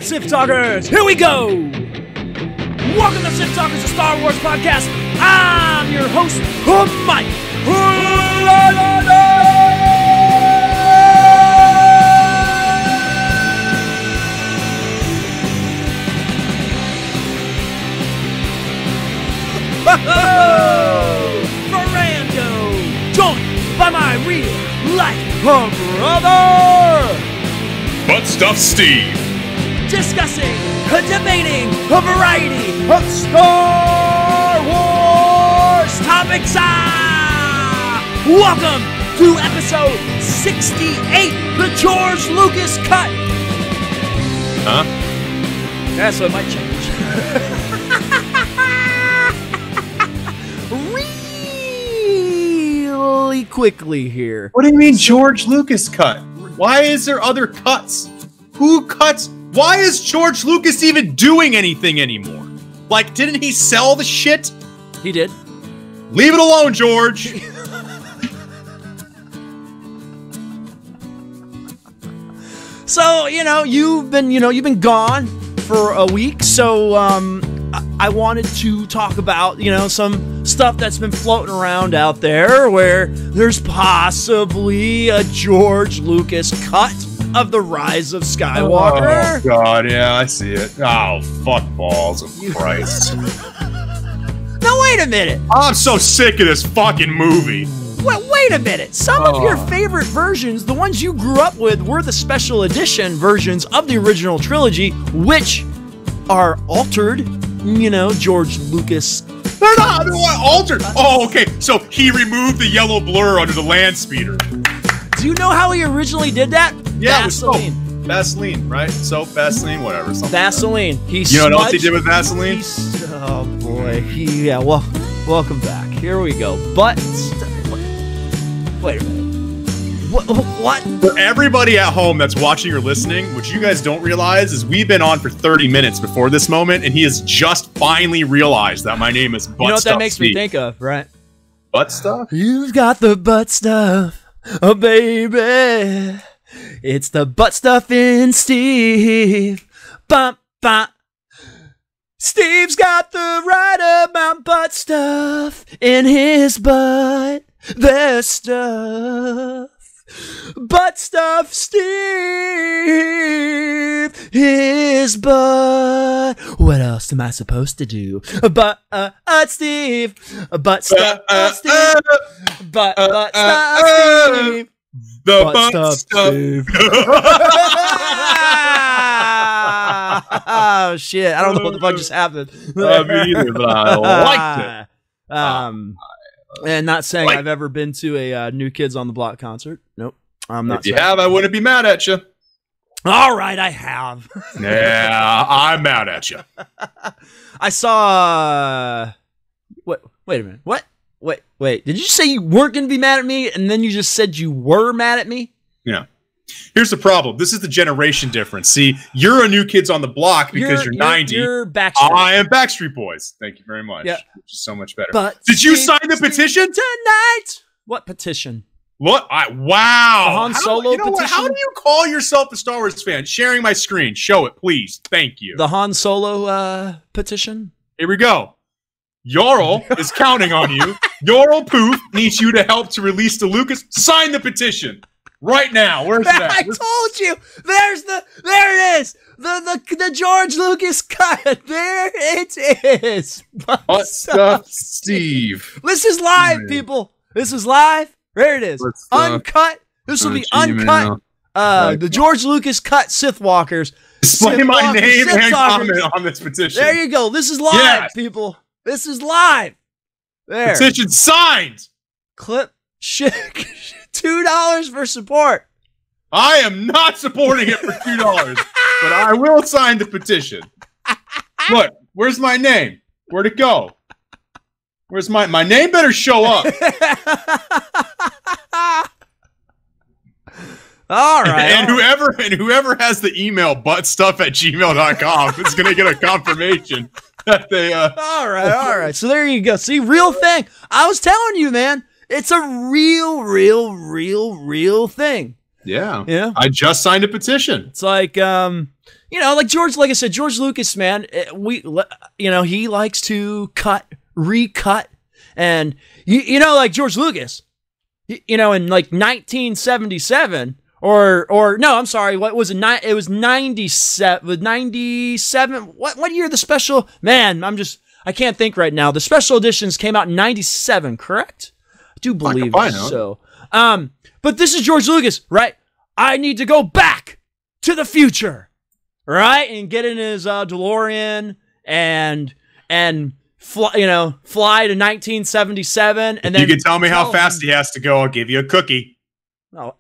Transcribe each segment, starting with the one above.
Sith Talkers, here we go! Welcome to Sith Talkers, a Star Wars podcast. I'm your host, Mike. Ferrando, joined by my real-life brother, Butt Stuff Steve. Discussing, debating a variety of Star Wars topics. Welcome to episode 68, the George Lucas cut. Huh? Yeah, so it might change. Really quickly here. What do you mean George Lucas cut? Why is there other cuts? Who cuts? Why is George Lucas even doing anything anymore? Like, didn't he sell the shit? He did. Leave it alone, George. So, you've been gone for a week, so I wanted to talk about, some stuff that's been floating around out there where there's possibly a George Lucas cut of The Rise of Skywalker. Oh, God, yeah, I see it. Oh, fuck balls of Christ. Now, wait a minute. I'm so sick of this fucking movie. Wait a minute. Some of your favorite versions, the ones you grew up with, were the special edition versions of the original trilogy, which are altered, George Lucas. They're not altered. Oh, okay. So he removed the yellow blur under the land speeder. Do you know how he originally did that? Yeah, Vaseline. Vaseline, right? Soap, Vaseline, whatever. Vaseline. You know what else he did with Vaseline? Oh boy. Well, welcome back. Here we go. But wait a minute. What? For everybody at home that's watching or listening, what you guys don't realize is we've been on for 30 minutes before this moment, and he has just finally realized that my name is Butt Stuff. You know what that makes me think of, right? Butt stuff? You've got the butt stuff, oh baby. It's the butt stuff in Steve. Bump, bump. Steve's got the right amount butt stuff in his butt. There's stuff. Butt stuff, Steve, his butt. What else am I supposed to do? Butt, Steve. Butt stuff, Steve. Butt stuff, Steve. The butt stuff. Steve. Oh shit! I don't know what the fuck just happened. Me either, but I liked it. And not saying I've ever been to a New Kids on the Block concert. Nope. I'm not. If you have, I wouldn't be mad at you. All right, I have. Yeah, I'm mad at you. I saw. Wait a minute. What? Wait. Did you say you weren't going to be mad at me, and then you just said you were mad at me? Yeah. Here's the problem. This is the generation difference. See, you're a New Kids on the Block because you're 90. You're Backstreet. I am Backstreet Boys. Thank you very much. Yeah. Which is so much better. But did you sign the petition tonight? What petition? What? Wow. The Han Solo petition? What? How do you call yourself a Star Wars fan? Sharing my screen. Show it, please. Thank you. The Han Solo petition? Here we go. Yorl is counting on you. Yorl Poof needs you to help to release the Lucas. Sign the petition. Right now, where's that? I told you. There it is. The George Lucas cut. There it is. Butt stuff, Steve. This is live, people. This is live. There it is. Uncut. This will be uncut. The George Lucas cut Sith Walkers. Display my name and comment on this petition. There you go. This is live, people. This is live. There. Petition signed. Clip shit. $2 for support. I am not supporting it for $2, but I will sign the petition. Look, where's my name? Where'd it go? Where's my name? Better show up. All right. And whoever has the email buttstuff@gmail.com is gonna get a confirmation that they. All right. So there you go. See, real thing. I was telling you, man. It's a real thing. Yeah. Yeah. I just signed a petition. It's like, you know, like like I said, George Lucas, man, you know, he likes to recut, and you know, like George Lucas, you know, in like 1977, or no, I'm sorry, what was it? It was 97. 97. What year the special? Man, I can't think right now. The special editions came out in 97, correct? I do believe so. But this is George Lucas, right? I need to go back to the future, right? And get in his DeLorean and fly to 1977. And then you can tell me how fast he has to go. I'll give you a cookie.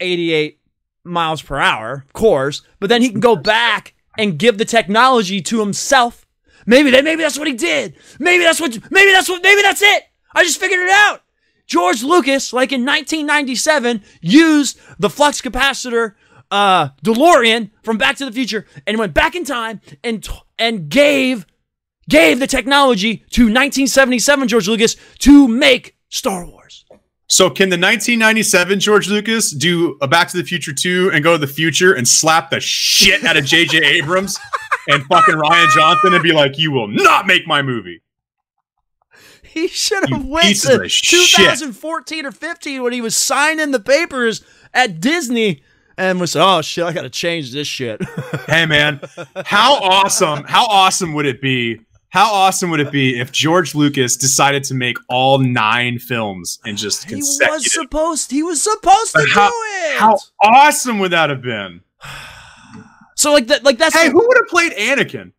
88 miles per hour, of course. But then he can go back and give the technology to himself. Maybe that's what he did. Maybe that's it. I just figured it out. George Lucas, like in 1997, used the flux capacitor DeLorean from Back to the Future and went back in time and gave the technology to 1977 George Lucas to make Star Wars. So can the 1997 George Lucas do a Back to the Future 2 and go to the future and slap the shit out of J.J. Abrams and fucking Rian Johnson and be like, you will not make my movie? He should have went to 2014 or 15 when he was signing the papers at Disney and was, oh shit, I gotta change this shit. Hey man, how awesome would it be? How awesome would it be if George Lucas decided to make all 9 films and just consecutive? He was supposed to do it. How awesome would that have been? So that's hey, who would have played Anakin?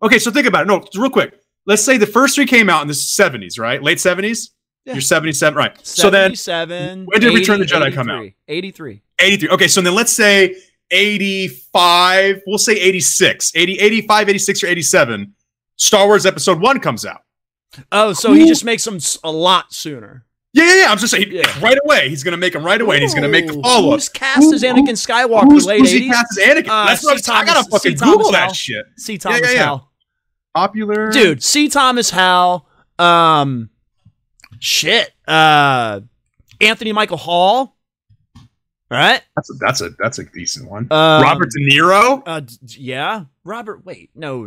Okay, so think about it. No, real quick. Let's say the first 3 came out in the 70s, right? Late 70s? Yeah. You're 77, right. 77, when did Return of the Jedi come out? 83. 83. Okay, so then let's say 85, we'll say 86. 85, 86, or 87. Star Wars Episode 1 comes out. Oh, so he just makes them a lot sooner. Yeah. I'm just saying, right away. He's going to make them right away, and he's going to make the follow-up. Who's cast as Anakin Skywalker late 80s? Who's cast as Anakin? That's what I got to fucking Google that shit. C. Thomas Howell. Popular dude, C. Thomas Howell, Anthony Michael Hall, right? That's a decent one. Robert De Niro, yeah. Robert, wait, no.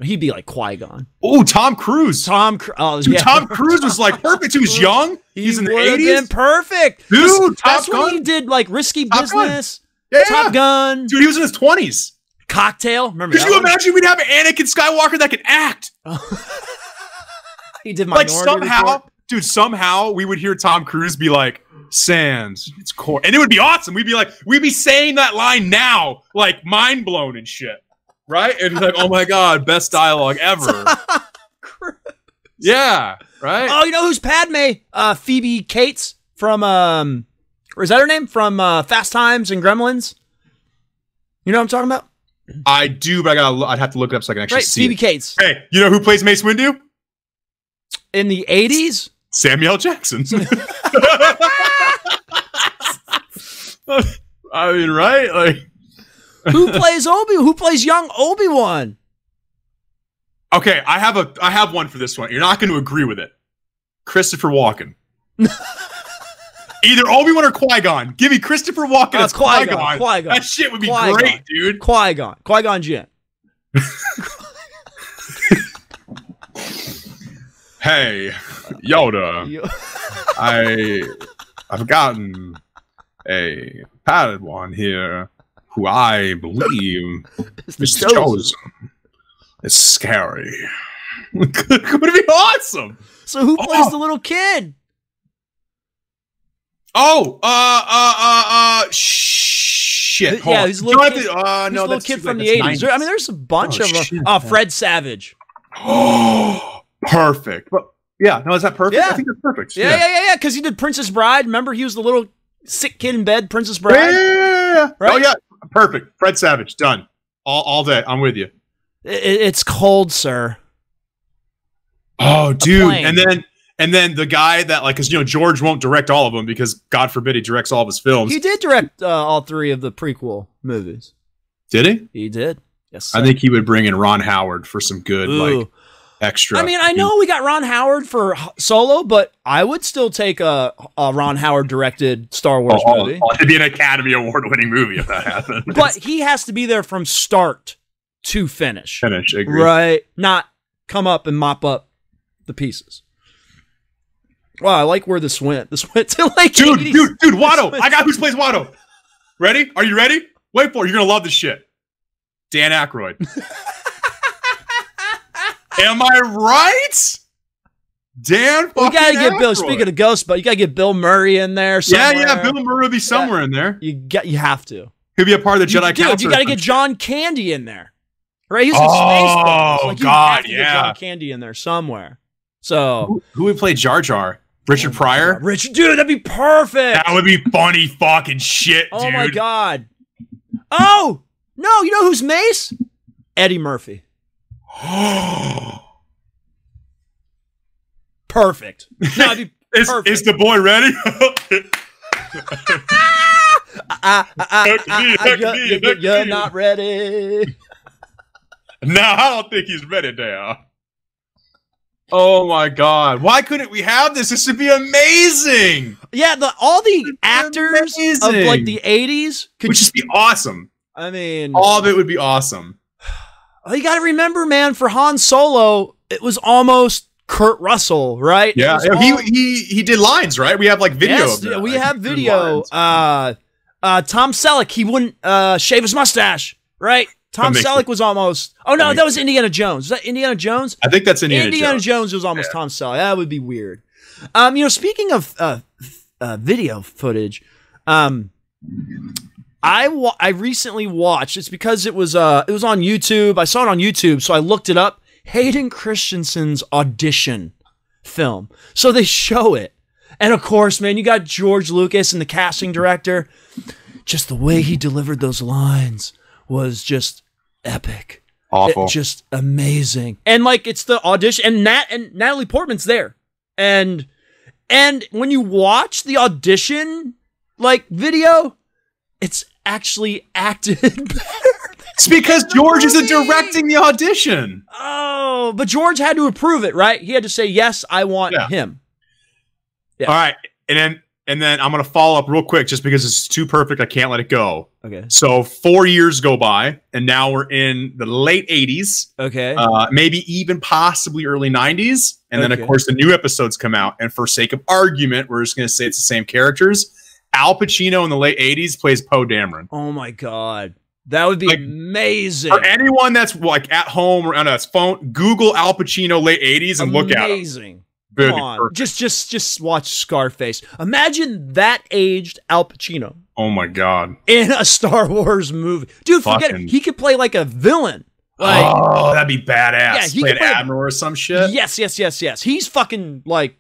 He'd be like Qui-Gon. Oh, Tom Cruise. Tom Cruise was like perfect. He was young. He's in the 80s. Perfect, dude. That's when he did like Risky Business. Top Gun. Dude, he was in his 20s. Cocktail, remember? Could you imagine we'd have an Anakin Skywalker that could act? He did Minority Report. Somehow we would hear Tom Cruise be like, "Sans, it's core," and it would be awesome. We'd be saying that line now, like mind blown and shit, right? And like, oh my god, best dialogue ever. Yeah, right. Oh, you know who's Padme? Phoebe Cates from or is that her name from Fast Times and Gremlins? You know what I'm talking about? I do, but I'd have to look it up so I can actually see Phoebe Cates. Hey, you know who plays Mace Windu? In the 80s? Samuel Jackson. I mean, right? Like, who plays young Obi-Wan? Okay, I have one for this one. You're not going to agree with it. Christopher Walken. Either Obi-Wan or Qui-Gon. Give me Christopher Walken as Qui-Gon. Qui-Gon. That shit would be great, dude. Qui-Gon. Qui-Gon Jinn. Hey, Yoda. I've gotten a Padawan here who I believe is chosen. It's scary. Would it be awesome? So who plays the little kid? Shit. Yeah, he's a little kid. No, that's a little kid from the 80s. I mean, there's a bunch of them. Oh, Fred Savage. Oh, perfect. But yeah, no, is that perfect? Yeah. I think that's perfect. Yeah. Because he did Princess Bride. Remember, he was the little sick kid in bed, Princess Bride. Yeah. Right? Oh yeah, perfect. Fred Savage, done. All day. I'm with you. It's cold, sir. Oh, dude, and then the guy that, like, because George won't direct all of them because God forbid he directs all of his films. He did direct all 3 of the prequel movies. Did he? He did. Yes, sir. I think he would bring in Ron Howard for some good, like, extra. I mean, I know we got Ron Howard for Solo, but I would still take a Ron Howard directed Star Wars movie. It'd be an Academy Award winning movie if that happened. But he has to be there from start to finish. Agree. Right? Not come up and mop up the pieces. Wow, I like where this went. This went to like dude, Watto. I got who plays Watto. Ready? Are you ready? Wait for it. You're gonna love this shit. Dan Aykroyd. Am I right? Dan fucking We gotta get Bill. Aykroyd. Speaking of ghosts, but you gotta get Bill Murray in there. Somewhere. Yeah. Bill Murray will be somewhere in there. You have to. He'll be a part of the Jedi Council. Dude, you gotta get John Candy in there. Right? He's in Spaceballs. Like, God, have to get John Candy in there somewhere. So who would play Jar Jar? Richard Pryor? Richard, dude, that'd be perfect. That would be funny fucking shit, dude. Oh my God. Oh no, you know who's Mace? Eddie Murphy. Perfect. No, it'd be perfect. Is the boy ready? You're not ready. No, I don't think he's ready now. Oh my God. Why couldn't we have this? This would be amazing. Yeah, all the actors of like the 80s would just be awesome. I mean, all of it would be awesome. You got to remember, man, for Han Solo, it was almost Kurt Russell, right? Yeah, he did lines, right? We have like video. Yes, of that. we have video. Tom Selleck, he wouldn't shave his mustache, right? Tom Selleck was almost. Oh no, that was Indiana Jones. Was that Indiana Jones? I think that's Indiana Jones was almost Tom Selleck. That would be weird. You know, speaking of video footage, I recently watched. It's because it was on YouTube. I saw it on YouTube, so I looked it up. Hayden Christensen's audition film. So they show it, and of course, man, you got George Lucas and the casting director. Just the way he delivered those lines was just epic. Awful. Just amazing. And like it's the audition and Natalie Portman's there. And when you watch the audition like video, it's actually acted better. It's because George isn't directing the audition. Oh, but George had to approve it, right? He had to say, yes, I want him. Yeah. All right. And then I'm going to follow up real quick just because it's too perfect. I can't let it go. Okay. So 4 years go by, and now we're in the late 80s. Okay. Maybe even possibly early 90s. And then, of course, the new episodes come out. And for sake of argument, we're just going to say it's the same characters. Al Pacino in the late 80s plays Poe Dameron. Oh, my God. That would be amazing. For anyone that's like at home or on a phone, Google Al Pacino late 80s and look at him. Amazing. Come on. Just watch Scarface. Imagine that aged Al Pacino. Oh my God. In a Star Wars movie. Dude, forget it. He could play like a villain. Like, oh, that'd be badass. Yeah, he play could an play admiral or some shit. Yes. He's fucking like,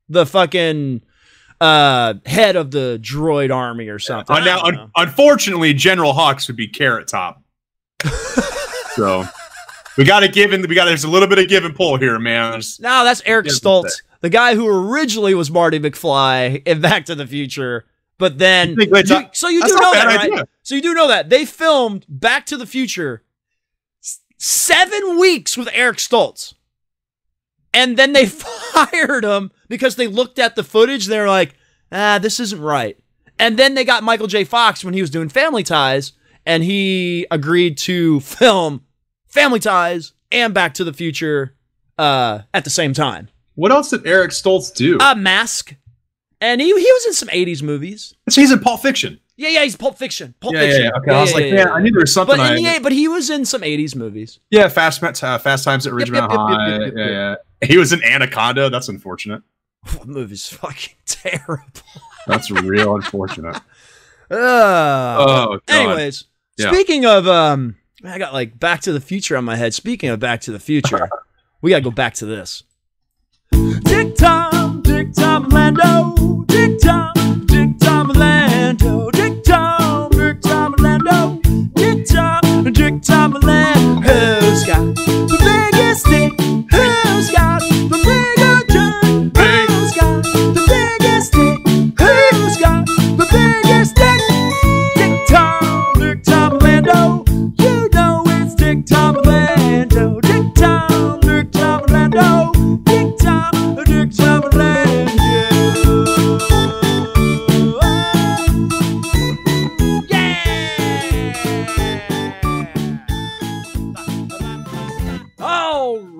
the fucking head of the droid army or something. Now, unfortunately, General Hux would be Carrot Top. So we got to there's a little bit of give and pull here, man. No, that's Eric Stoltz, the guy who originally was Marty McFly in Back to the Future. But then, so you do know that, right? So you do know that they filmed Back to the Future 7 weeks with Eric Stoltz. And then they fired him because they looked at the footage. They're like, this isn't right. And then they got Michael J. Fox when he was doing Family Ties, and he agreed to film Family Ties and Back to the Future at the same time. What else did Eric Stoltz do? Mask. And he was in some 80s movies. So he's in Pulp Fiction. Yeah, he's Pulp Fiction. Yeah. Okay, I was like, man, I knew there was something. But he was in some 80s movies. Yeah, Fast Times at Ridgemont High. Yeah. He was in Anaconda. That's unfortunate. That movie's fucking terrible. That's real unfortunate. God. Anyways, speaking of, I got like Back to the Future on my head. Speaking of Back to the Future, we gotta go back to this. Dick Tom and Lando. Dick Tom and Lando. Dick Tom and Lando. Dick Tom and Lando. Who's got the biggest dick? Who's got the bigger dick? Who's got the biggest dick? Who's got the biggest dick? Dick Tom and Lando. You know it's Dick Tom and Lando. Dick Tom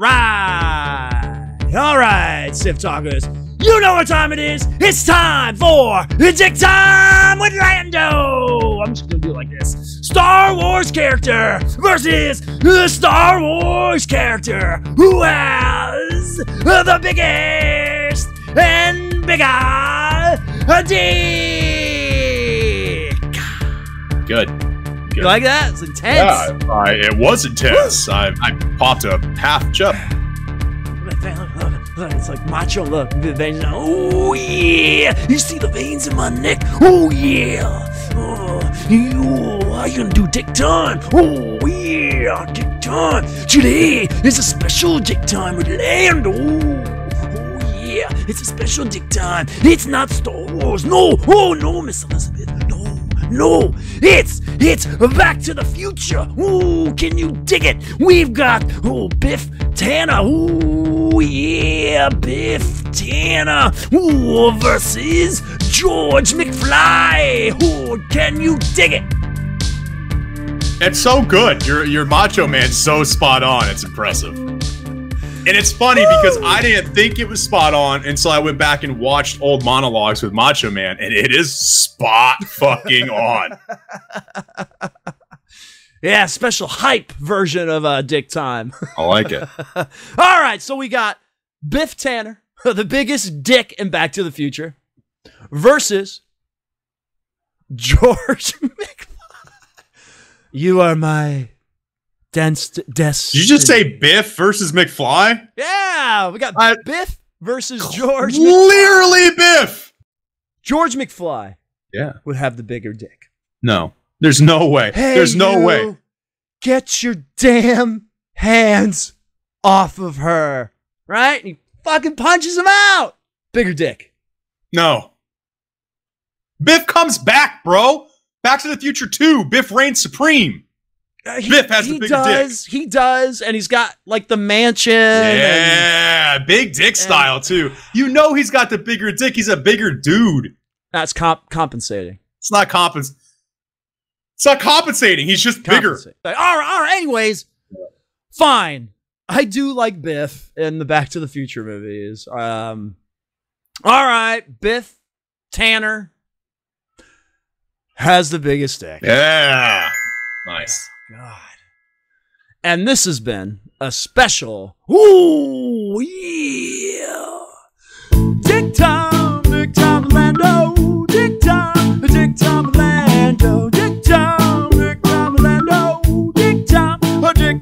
All right, Sith Talkers. You know what time it is. It's time for Dick Time with Lando. I'm just gonna do it like this. Star Wars character versus the Star Wars character who has the biggest and bigger dick. Good. You like that? It's intense. Yeah, it was intense. I popped a half chub. It's like macho look. The veins. Oh yeah! You see the veins in my neck? Oh yeah! Oh, how you gonna do dick time? Oh yeah, dick time. Today is a special dick time with Lando. Oh yeah, it's a special dick time. It's not Star Wars. No, oh no, Miss Elizabeth. No, it's Back to the Future. Ooh, can you dig it? We've got Biff Tanner. Ooh, yeah, Biff Tanner. Ooh, versus George McFly. Ooh, can you dig it? It's so good. Your Macho Man's so spot on. It's impressive. And it's funny because I didn't think it was spot on until I went back and watched old monologues with Macho Man, and it is spot fucking on. Yeah, special hype version of Dick Time. I like it. All right, so we got Biff Tanner, the biggest dick in Back to the Future, versus George McFly. You are my destiny. Did you just say Biff versus McFly? Yeah, we got Biff versus George. Clearly Biff. George McFly. Yeah, would have the bigger dick. No, there's no way. Hey, there's no way. Get your damn hands off of her, right? And he fucking punches him out. Bigger dick. No. Biff comes back, bro. Back to the Future 2. Biff reigns supreme. Biff has the bigger dick. He does, and he's got like the mansion. Yeah, big dick style too. You know he's got the bigger dick. He's a bigger dude. That's compensating. It's not compensating. It's not compensating. He's just bigger. All right. Anyways, fine. I do like Biff in the Back to the Future movies. All right, Biff Tanner has the biggest dick. Yeah, nice. God. And this has been a special. Ooh, yeah. Dick Time Lando. Dick Time Lando. Dick Time Lando. Dick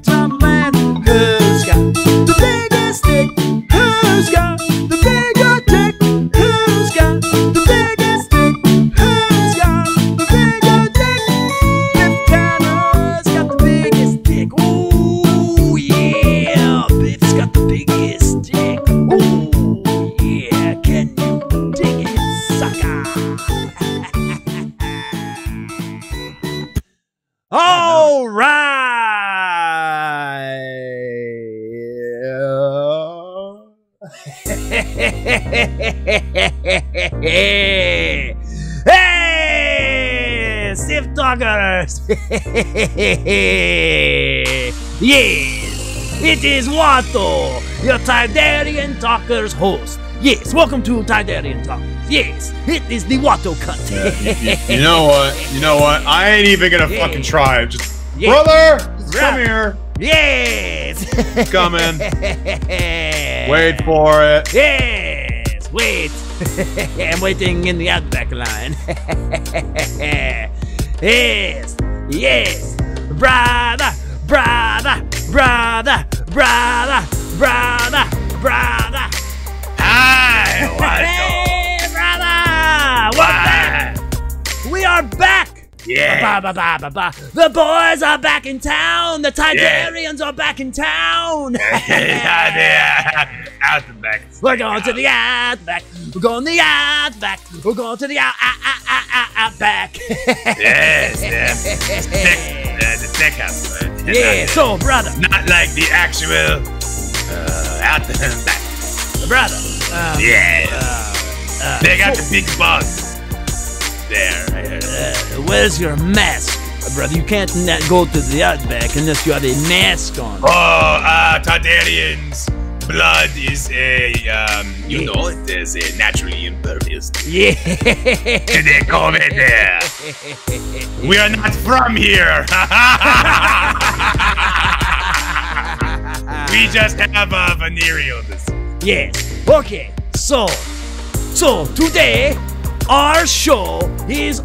Time Lando. Who's got the biggest dick? Who's got the bigger dick? Who's got the biggest dick? Who's got the bigger dick? Biff Tanner's got the biggest dick. Ooh, yeah. Biff's got the biggest dick. Ooh, yeah. Can you dig it, sucker? All right. Hey, Sith Talkers. Yes, it is Watto, your Tidarian Talkers host. Yes, welcome to Tidarian Talkers. Yes, it is the Watto cut. You know what? You know what? I ain't even gonna fucking try. Just brother, just come here. Yes. Coming. Wait for it. Yes. Wait. I'm waiting in the Outback line. Yes. Yes. Brother. Brother. Brother. Brother. Brother. Brother. Hi, Watto. Hey, brother. We're back. We are back. Yeah. The boys are back in town. The Tidarians are back in town. Outback. We're going to the Outback. We're going to the Outback. We're going to the Outback. Yes. The tech house. Yeah. So, brother. Not like the actual Outback. Brother. They got the big bugs. There. Where's your mask? brother, you can't go to the Outback unless you have a mask on. Oh, Targaryens. Blood is you know, it is a naturally impervious. Yeah. They come in there. We are not from here. We just have a venereal disease. Yes. Okay. So today our show is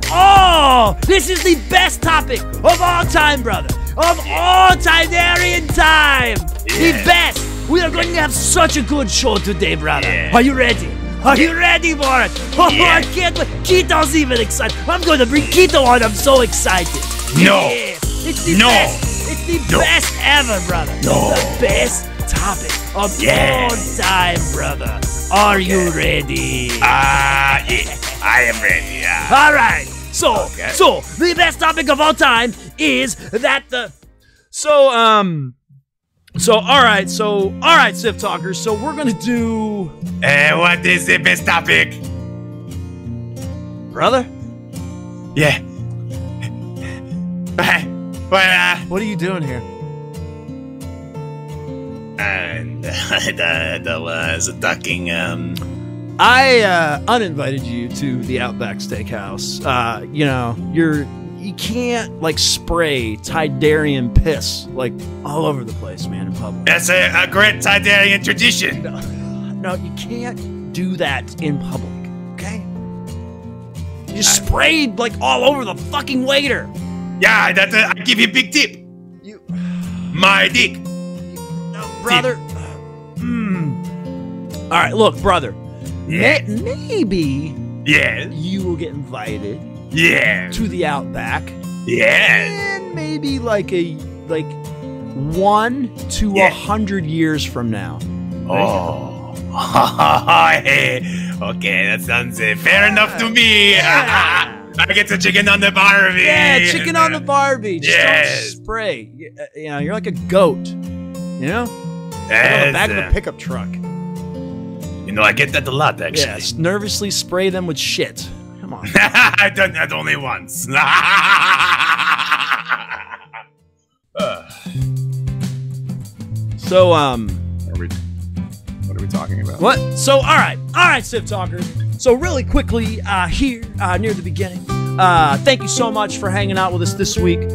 this is the best topic of all time, brother. Of all Targaryen time. The best. We are going to have such a good show today, brother. Yeah. Are you ready? Are you ready for it? Oh, I can't wait. Kito's even excited. I'm going to bring Kito on. I'm so excited. No. Yes. It's the best. It's the best ever, brother. No. The best topic of all time, brother. Are you ready? Yeah. I am ready. All right. So the best topic of all time is that all right, Sith Talkers. So we're gonna do. What is the best topic? Brother? Yeah. What are you doing here? And that was talking. I uninvited you to the Outback Steakhouse. You can't like spray Targaryen piss like all over the place, man, in public. That's a great Targaryen tradition. No, you can't do that in public, okay? You sprayed like all over the fucking waiter. Yeah, I give you a big tip. My dick. No, brother. All right, look, brother. Yeah. Maybe Yeah. you will get invited Yeah. to the Outback. Yeah. And maybe like 1 to 100 years from now. Oh. Hey. Okay, that sounds fair enough to me. Yeah. I get the chicken on the Barbie. Yeah, chicken on the Barbie. Just Yes. don't spray. You know, you're like a goat. You know? On the back of a pickup truck. You know, I get that a lot, actually. Yes, nervously spray them with shit. Come on. I've done that only once. So, What are we talking about? what? So, all right, Sith Talkers. So, really quickly, here, near the beginning, thank you so much for hanging out with us this week.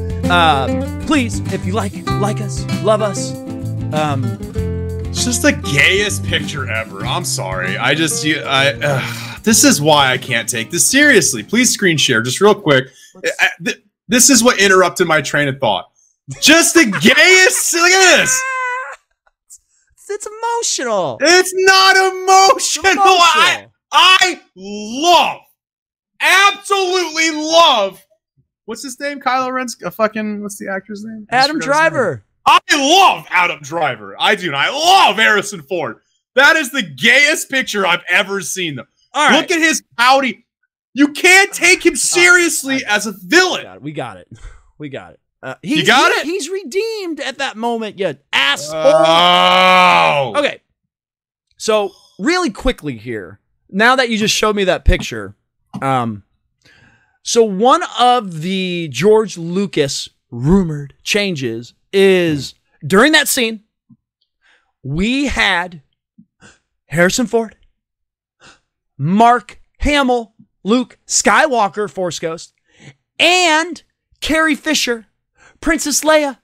Please, if you like us, love us, It's just the gayest picture ever. I'm sorry. This is why I can't take this seriously. Please screen share, just real quick. This is what interrupted my train of thought. Just the gayest. Look at this. it's emotional. It's not emotional. Emotional. I love, absolutely love. What's his name? Kylo Ren's what's the actor's name? Adam Driver. I love Adam Driver. I do. And I love Harrison Ford. That is the gayest picture I've ever seen. All right. Look at his pouty. You can't take him seriously as a villain. We got it. You got it? He's redeemed at that moment, you asshole. Oh. Okay. So, really quickly here, now that you just showed me that picture, so one of the George Lucas rumored changes is during that scene, we had Harrison Ford, Mark Hamill, Luke Skywalker, Force Ghost, and Carrie Fisher, Princess Leia,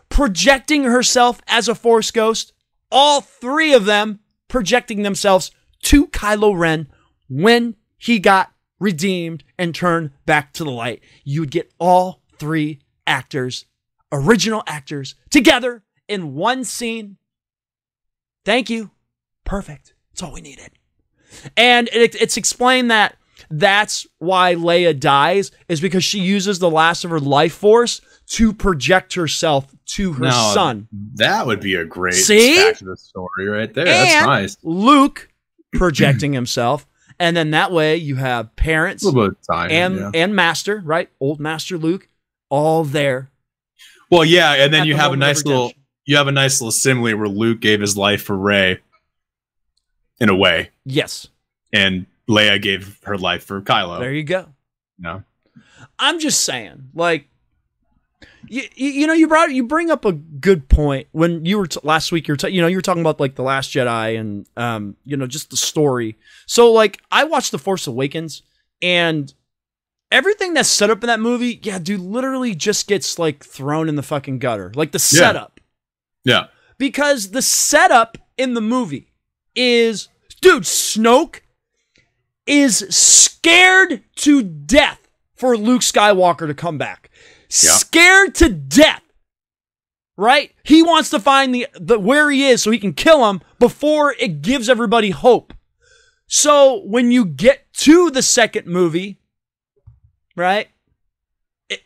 projecting herself as a Force Ghost, all three of them projecting themselves to Kylo Ren when he got redeemed and turned back to the light. You would get all three actors, original actors, together in one scene. Thank you. Perfect. That's all we needed. And it's explained that that's why Leia dies, is because she uses the last of her life force to project herself to her son. That would be a great fact of the story right there. That's nice. Luke projecting himself. And then that way you have parents and master, right? Old Master Luke, all there. Well, yeah, and then you have a nice little simile where Luke gave his life for Rey. In a way. Yes. And Leia gave her life for Kylo. There you go. No. I'm just saying, like, You know, you bring up a good point when you were last week. You were talking about like the Last Jedi and you know, just the story. So like I watched The Force Awakens and everything that's set up in that movie, yeah, dude, literally just gets like thrown in the fucking gutter. Like the setup. Yeah. Because the setup in the movie is, dude, Snoke is scared to death for Luke Skywalker to come back. Yeah. Scared to death. Right? He wants to find the where he is so he can kill him before it gives everybody hope. So when you get to the second movie, right?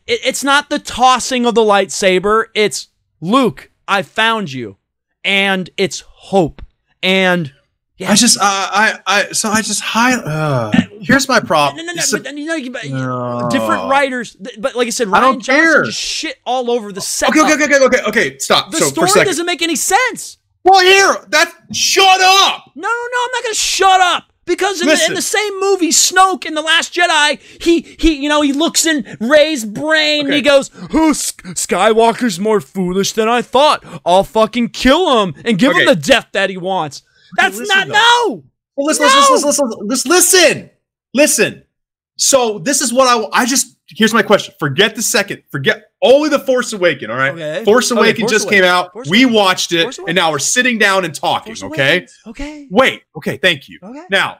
It's not the tossing of the lightsaber. It's Luke, I found you. And it's hope. And yeah. Here's my problem. Different writers, but like I said, Ryan Johnson just shit all over the set. Okay, stop. The story doesn't make any sense. Well, shut up. No, I'm not gonna shut up. Because in the same movie, Snoke in The Last Jedi, he looks in Rey's brain and he goes, "Oh, Skywalker's more foolish than I thought. I'll fucking kill him and give him the death that he wants." That's not no. Well, listen. So this is what here's my question. Forget the second. Forget only The Force Awakens, all right? Okay. Force Awakens just came out. We watched it, and now we're sitting down and talking, okay? Okay. Wait. Okay, thank you. Okay. Now,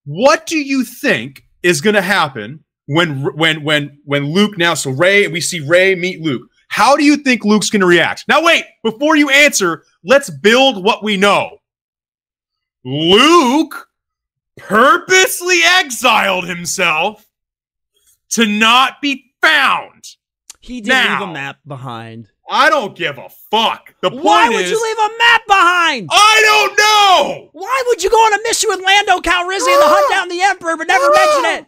what do you think is going to happen when Luke now, so we see Rey meet Luke. How do you think Luke's going to react? Now, wait. Before you answer, let's build what we know. Luke purposely exiled himself to not be found. He didn't leave a map behind. I don't give a fuck. The point Why would you leave a map behind? I don't know. Why would you go on a mission with Lando Calrissian and hunt down the Emperor but never mention it?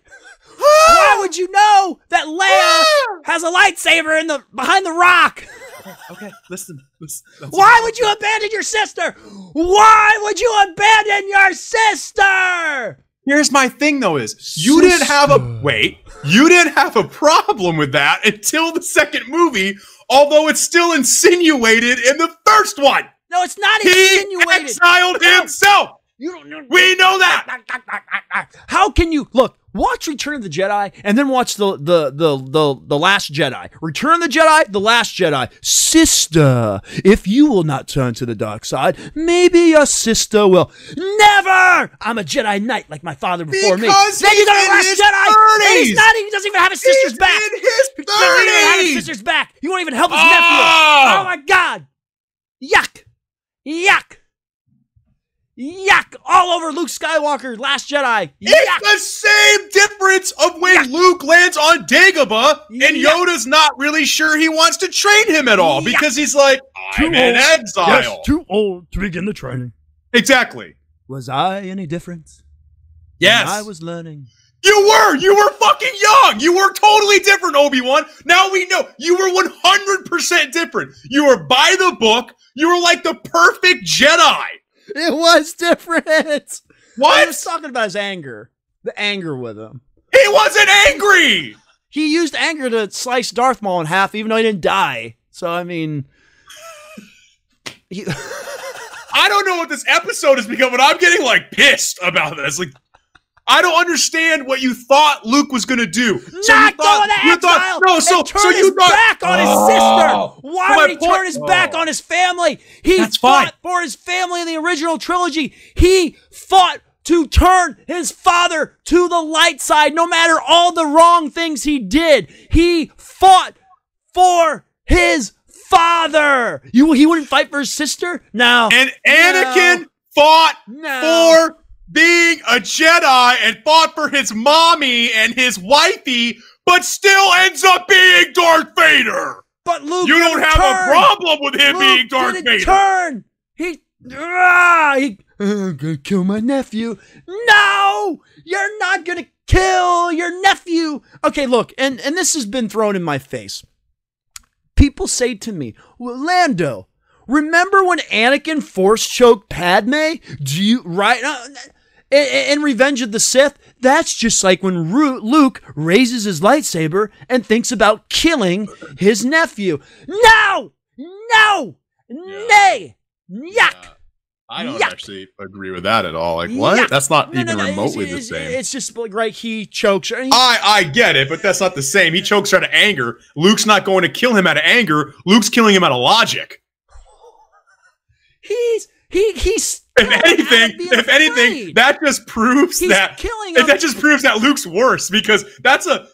Why would you know that Leia has a lightsaber behind the rock? Okay, listen. Why would you abandon your sister? Why would you abandon your sister? Here's my thing, though, is you didn't have a problem with that until the second movie, although it's still insinuated in the first one. No, it's not insinuated. He exiled himself. You don't know. We know that. How can you watch Return of the Jedi and then watch the Last Jedi? Return of the Jedi, the Last Jedi. Sister, if you will not turn to the dark side, maybe your sister will. Never. I'm a Jedi Knight like my father before me. Then you go to the Last Jedi. He doesn't even have his sister's back. In his 30s. He doesn't even have his sister's back. He won't even help his nephew. Oh my God. Yuck. Yuck! All over Luke Skywalker, Last Jedi. Yuck. It's the same difference of when Luke lands on Dagobah and Yoda's not really sure he wants to train him at all because he's like, I'm in exile. Yes, too old to begin the training. Exactly. Was I any different? Yes. When I was learning. You were fucking young. You were totally different, Obi-Wan. Now we know you were 100% different. You were by the book. You were like the perfect Jedi. It was different. What? I was talking about his anger. The anger with him. He wasn't angry. He used anger to slice Darth Maul in half, even though he didn't die. So, I mean... I don't know what this episode has become, but I'm getting, pissed about this. I don't understand what you thought Luke was going to do. Not go to exile! Turn his back on his sister! Why would he turn his back on his family? He fought for his family in the original trilogy. He fought to turn his father to the light side no matter all the wrong things he did. He fought for his father. He wouldn't fight for his sister? No. And Anakin fought for being a Jedi and fought for his mommy and his wifey, but still ends up being Darth Vader. But Luke, you don't have a problem with him being Darth Vader. I'm gonna kill my nephew. No, you're not gonna kill your nephew. Okay, look, and this has been thrown in my face. People say to me, well, Lando, remember when Anakin force choked Padme? In Revenge of the Sith, That's just like when Luke raises his lightsaber and thinks about killing his nephew. No! No! Nay! Yuck! I don't actually agree with that at all. Like, what? Yuck. That's not even remotely the same. It's just like, right, he chokes her. I get it, but that's not the same. He chokes her out of anger. Luke's not going to kill him out of anger. Luke's killing him out of logic. He's if anything, that just proves that just proves that Luke's worse, because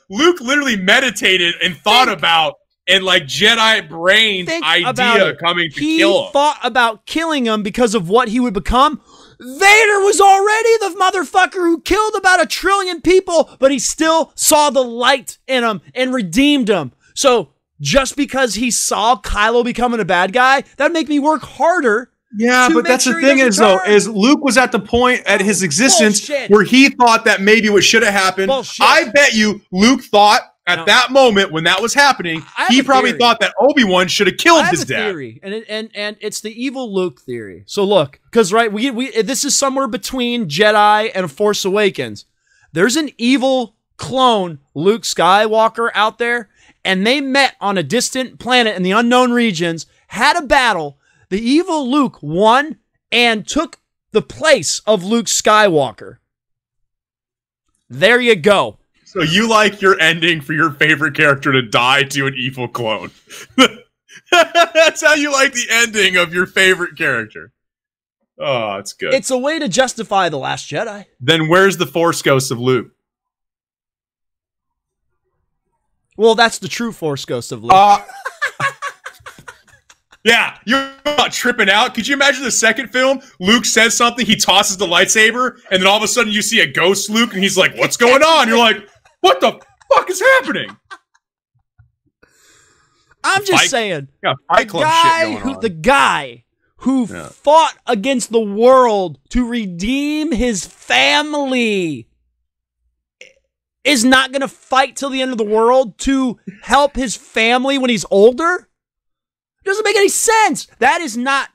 Luke literally meditated and thought about and like Jedi brain idea coming to kill him. He thought about killing him because of what he would become. Vader was already the motherfucker who killed about 1 trillion people, but he still saw the light in him and redeemed him. So just because he saw Kylo becoming a bad guy, that'd make me work harder. Yeah, but that's the thing is Luke was at the point at his existence where he thought that maybe what should have happened. Bullshit. I bet you Luke thought at that moment when that was happening, he probably thought that Obi-Wan should have killed his dad. Theory, and it's the evil Luke theory. So look, because right, this is somewhere between Jedi and Force Awakens. There's an evil clone Luke Skywalker out there, and they met on a distant planet in the unknown regions, had a battle. The evil Luke won and took the place of Luke Skywalker. There you go. So you like your ending for your favorite character to die to an evil clone. That's how you like the ending of your favorite character. Oh, that's good. It's a way to justify The Last Jedi. Then where's the Force Ghost of Luke? Well, that's the true Force Ghost of Luke. Yeah, you're not tripping out. Could you imagine the second film? Luke says something, he tosses the lightsaber, and then all of a sudden you see a ghost Luke, and he's like, what's going on? You're like, what the fuck is happening? I'm just saying, the guy who fought against the world to redeem his family is not going to fight till the end of the world to help his family when he's older? Doesn't make any sense. That is not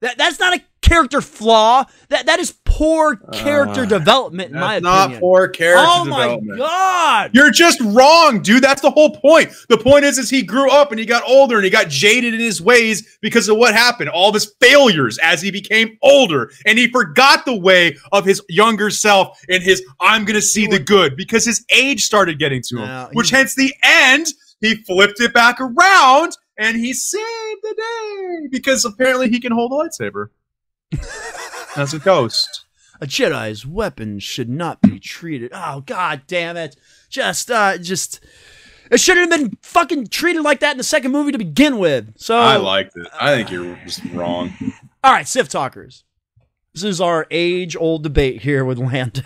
that's not a character flaw. That is poor character development, in my opinion. Not poor character development. Oh my god. You're just wrong, dude. That's the whole point. The point is he grew up and he got older and he got jaded in his ways because of what happened. All of his failures as he became older. And he forgot the way of his younger self and his I'm gonna see the good, because his age started getting to him. Which hence the end, he flipped it back around. And he saved the day because apparently he can hold a lightsaber as a ghost. A Jedi's weapon should not be treated. Oh, god damn it. Just, it shouldn't have been fucking treated like that in the second movie to begin with. So I liked it. I think you're just wrong. All right, Sith Talkers. This is our age-old debate here with Lando.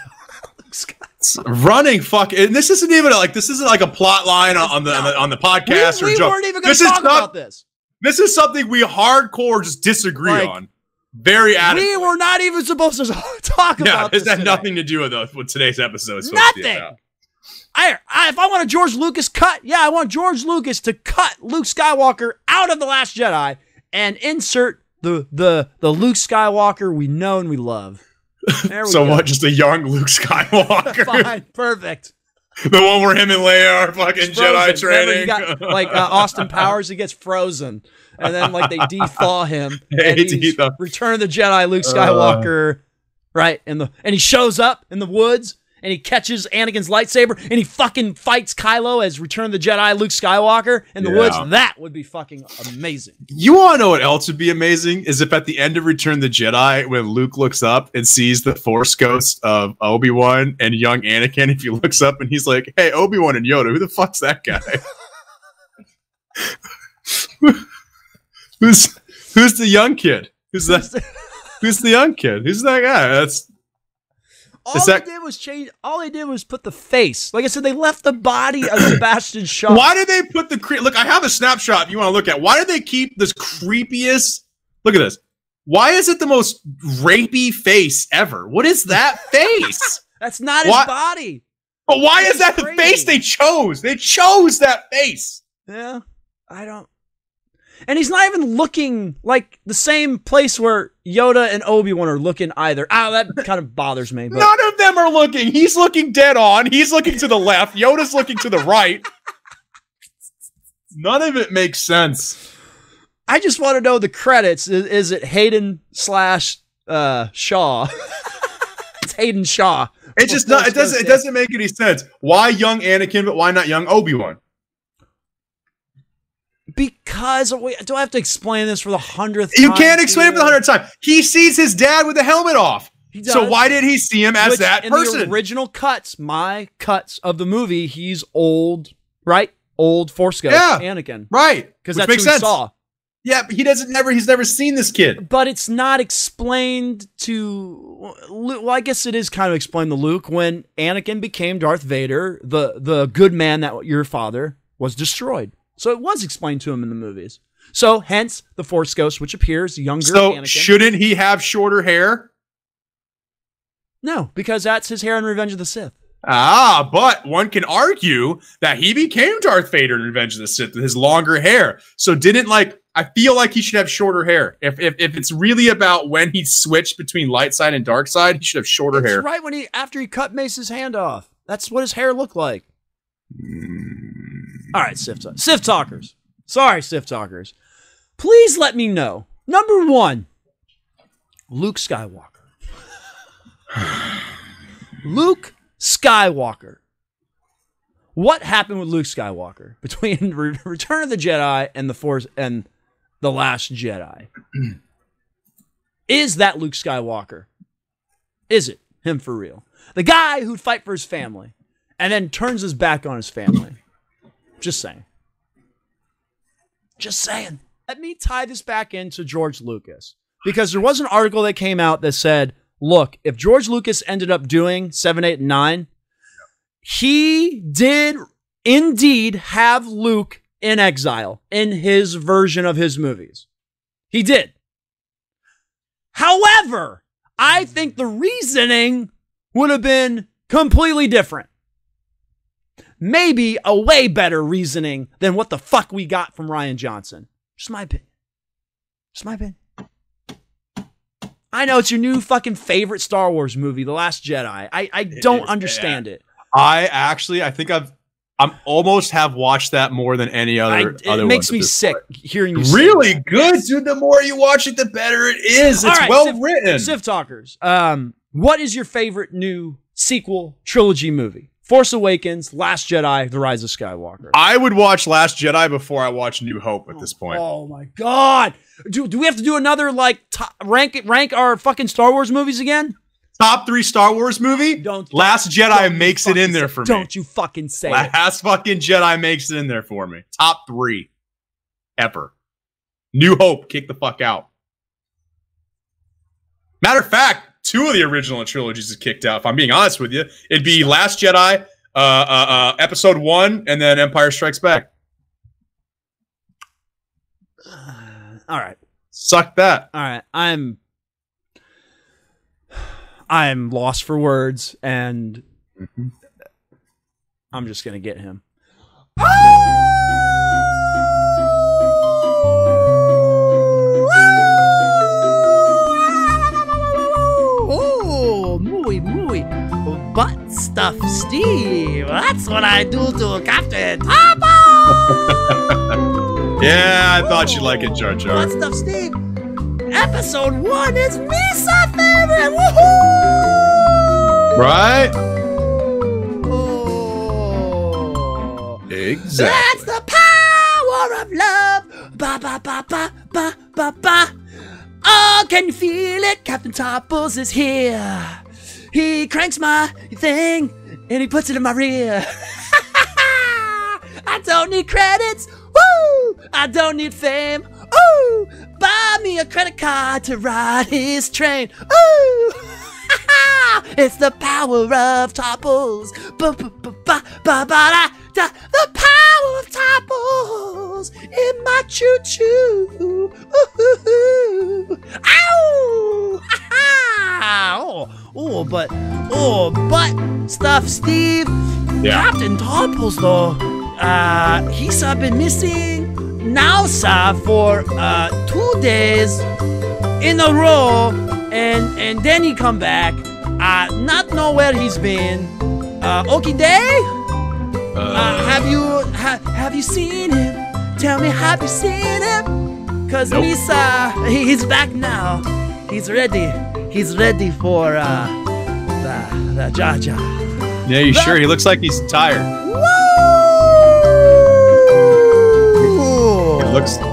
Running fuck, and this isn't even like a plot line on the podcast. We weren't even going to talk about this. This is something we hardcore just disagree on. Very adamantly. We were not even supposed to talk about this. This had nothing to do with what today's episode is. Nothing. If I want a George Lucas cut, I want George Lucas to cut Luke Skywalker out of The Last Jedi and insert the Luke Skywalker we know and we love. So what? Just a young Luke Skywalker. Fine, perfect. The one where him and Leia are fucking Jedi training. You got, like Austin Powers, he gets frozen, and then like they de-thaw him, and he's Return of the Jedi Luke Skywalker, right? And he shows up in the woods, and he catches Anakin's lightsaber, and he fucking fights Kylo as Return of the Jedi Luke Skywalker in the woods. That would be fucking amazing. You want to know what else would be amazing? Is if at the end of Return of the Jedi, when Luke looks up and sees the Force ghost of Obi-Wan and young Anakin, if he looks up and he's like, hey, Obi-Wan and Yoda, who the fuck's that guy? Who's the young kid? Who's the young kid? Who's that guy? All they did was put the face. Like I said, they left the body of Sebastian Shaw. Why did they put look, I have a snapshot if you want to look at. Why did they keep this creepiest? Look at this. Why is it the most rapey face ever? What is that face? That's not his body. But why is that the face they chose? They chose that face. Yeah, I don't. And he's not even looking like the same place where Yoda and Obi-Wan are looking either. Oh, that kind of bothers me. But. None of them are looking. He's looking dead on. He's looking to the left. Yoda's looking to the right. None of it makes sense. I just want to know the credits. Is it Hayden / Shaw? It's Hayden Shaw. It's just not. It doesn't make any sense. Why young Anakin, but why not young Obi-Wan? Because do I have to explain this for the 100th time? You can't explain it for the 100th time. He sees his dad with the helmet off. So why did he see him as that person? In the original cuts, my cuts of the movie, he's old, right? Old Force Ghost Anakin. Right. Because that's what he saw. Yeah, but he's never seen this kid. But it's not explained to well, I guess it is kind of explained to Luke when Anakin became Darth Vader, the good man that your father was destroyed. So it was explained to him in the movies. So hence the Force Ghost, which appears younger Anakin. Shouldn't he have shorter hair? No, because that's his hair in Revenge of the Sith. Ah, but one can argue that he became Darth Vader in Revenge of the Sith with his longer hair. So I feel like he should have shorter hair. If it's really about when he switched between light side and dark side, he should have shorter hair. Right after he cut Mace's hand off. That's what his hair looked like. All right, Sith Talkers. Sorry, Sith Talkers. Please let me know. Number 1, Luke Skywalker. Luke Skywalker. What happened with Luke Skywalker between Return of the Jedi and the Force and the Last Jedi? Is that Luke Skywalker? Is it him for real? The guy who'd fight for his family and then turns his back on his family. Just saying. Just saying. Let me tie this back into George Lucas. Because there was an article that came out that said, look, if George Lucas ended up doing 7, 8, and 9, he did indeed have Luke in exile in his version of his movies. He did. However, I think the reasoning would have been completely different. Maybe a way better reasoning than what the fuck we got from Rian Johnson. Just my opinion. Just my opinion. I know it's your new fucking favorite Star Wars movie, The Last Jedi. I don't understand it. I think I'm almost have watched that more than any other. It makes me sick hearing you really say good, dude. The more you watch it, the better it is. It's well written. Sith Talkers. What is your favorite new sequel trilogy movie? Force Awakens, Last Jedi, The Rise of Skywalker. I would watch Last Jedi before I watch New Hope at this point. Oh my god! Do we have to do another rank our fucking Star Wars movies again? Top 3 Star Wars movie? Last Jedi makes it in there for me. Don't you fucking say it. Last fucking Jedi makes it in there for me. Top 3 ever. New Hope, kick the fuck out. Matter of fact, 2 of the original trilogies is kicked out. If I'm being honest with you, it'd be Last Jedi, Episode 1, and then Empire Strikes Back. All right. Suck that. All right. I'm lost for words, and I'm just gonna get him. Oh, muy, butt stuff, Steve. That's what I do to Captain Toppo. Yeah, I thought you'd like it, Jar Jar. Butt stuff, Steve. Episode 1 is Misa favorite. Woohoo! Right? Oh. Exactly. That's the power of love. Ba ba ba ba ba ba ba. Oh, can you feel it? Captain Topples is here. He cranks my thing and he puts it in my rear. I don't need credits. Woo! I don't need fame. Ooh! Buy me a credit card to ride his train. Ooh! It's the power of Topples. The power of Topples in my choo-choo. Ow! Oh, butt stuff, Steve. Yeah. Captain Topples, though. He's been missing. now, sir, for 2 days in a row, and then he come back. Not know where he's been. Okay, day. Have you seen him? Tell me, have you seen him? Cause nope. me, sir, he's back now. He's ready. He's ready for the Jar Jar. Yeah, you sure? He looks like he's tired. Woo!